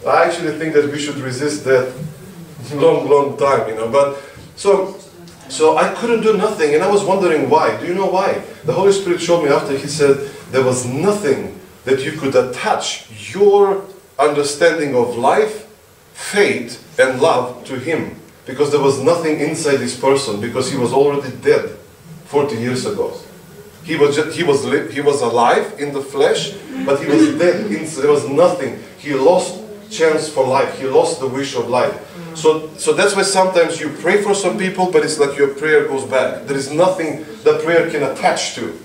I actually think that we should resist that long time, you know. But so I couldn't do nothing, and I was wondering why. Do you know why? The Holy Spirit showed me after. He said there was nothing that you could attach your understanding of life, faith, and love to Him, because there was nothing inside this person, because he was already dead 40 years ago. He was alive in the flesh, but he was dead inside. There was nothing. He lost chance for life. He lost the wish of life. So that's why sometimes you pray for some people, but it's like your prayer goes back. There is nothing the prayer can attach to.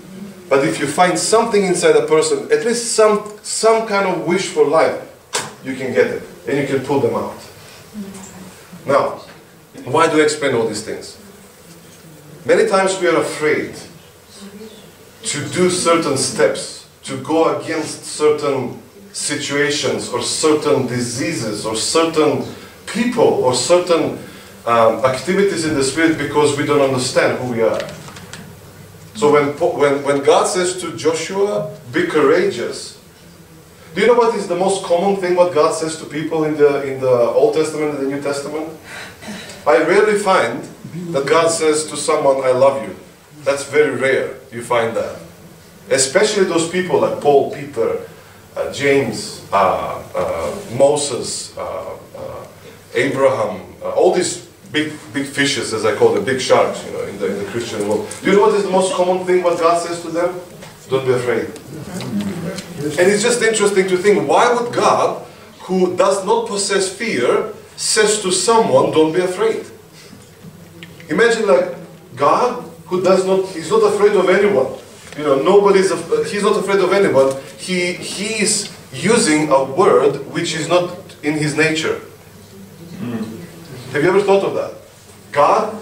But if you find something inside a person, at least some kind of wish for life, you can get it, and you can pull them out. Now, why do I explain all these things? Many times we are afraid to do certain steps, to go against certain situations or certain diseases or certain people or certain activities in the Spirit, because we don't understand who we are. So when God says to Joshua, be courageous, do you know what is the most common thing what God says to people in the Old Testament and the New Testament? I rarely find that God says to someone, I love you. That's very rare, you find that. Especially those people like Paul, Peter, James, Moses, Abraham, all these big fishes, as I call them, big sharks, you know, in the Christian world. Do you know what is the most common thing what God says to them? Don't be afraid. And it's just interesting to think, why would God, who does not possess fear, says to someone, don't be afraid? Imagine like God, who does not, he's not afraid of anyone. You know, he's not afraid of anyone. He is using a word which is not in his nature. Have you ever thought of that? God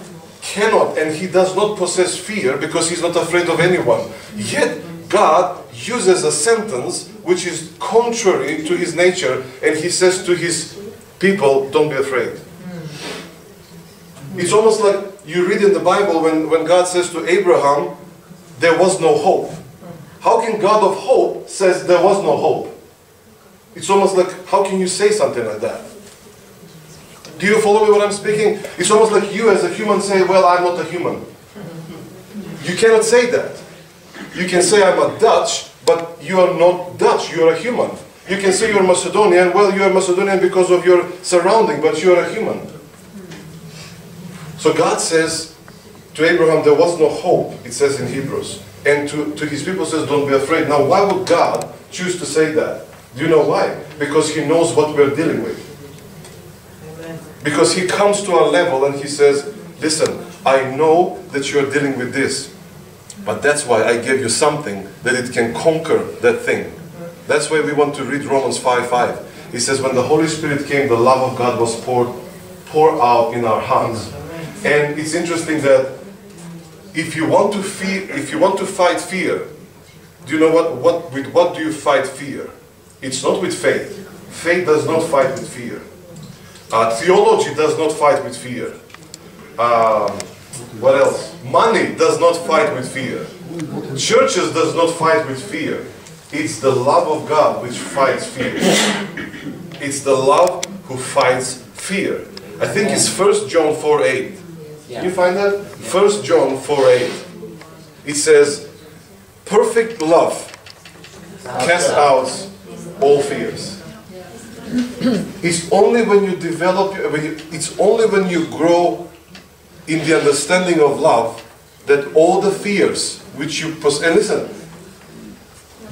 cannot, and he does not possess fear because he's not afraid of anyone. Yet God uses a sentence which is contrary to his nature, and he says to his people, don't be afraid. It's almost like you read in the Bible when God says to Abraham, there was no hope. How can God of hope says there was no hope? It's almost like, how can you say something like that? Do you follow me what I'm speaking? It's almost like you as a human say, well, I'm not a human. You cannot say that. You can say I'm a Dutch, but you are not Dutch, you are a human. You can say you're Macedonian, well, you are Macedonian because of your surrounding, but you are a human. So God says to Abraham, there was no hope, it says in Hebrews. And to his people says, don't be afraid. Now, why would God choose to say that? Do you know why? Because he knows what we're dealing with. Because he comes to our level and he says, listen, I know that you're dealing with this, but that's why I gave you something that it can conquer that thing. That's why we want to read Romans 5:5. He says, when the Holy Spirit came, the love of God was poured out in our hearts. And it's interesting that if you want to fight fear, do you know with what do you fight fear? It's not with faith. Faith does not fight with fear. Theology does not fight with fear. What else? Money does not fight with fear. Churches does not fight with fear. It's the love of God which fights fear. It's the love who fights fear. I think it's 1 John 4:8. Can you find that? 1 John 4:8. It says, perfect love casts out all fears. It's only when you develop, it's only when you grow in the understanding of love that all the fears which you possess, and listen,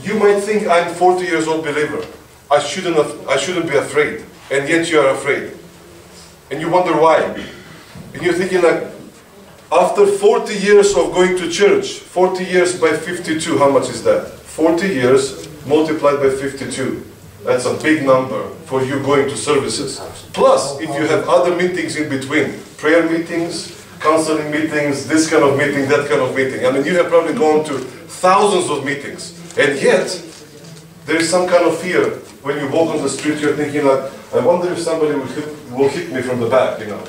you might think I'm 40 years old believer. I shouldn't be afraid, and yet you are afraid. And you wonder why. And you're thinking like, after 40 years of going to church, 40 years by 52, how much is that? 40 years multiplied by 52. That's a big number for you going to services. Plus, if you have other meetings in between, prayer meetings, counseling meetings, this kind of meeting, that kind of meeting. I mean, you have probably gone to thousands of meetings. And yet, there is some kind of fear. When you walk on the street, you're thinking like, I wonder if somebody will hit me from the back, you know.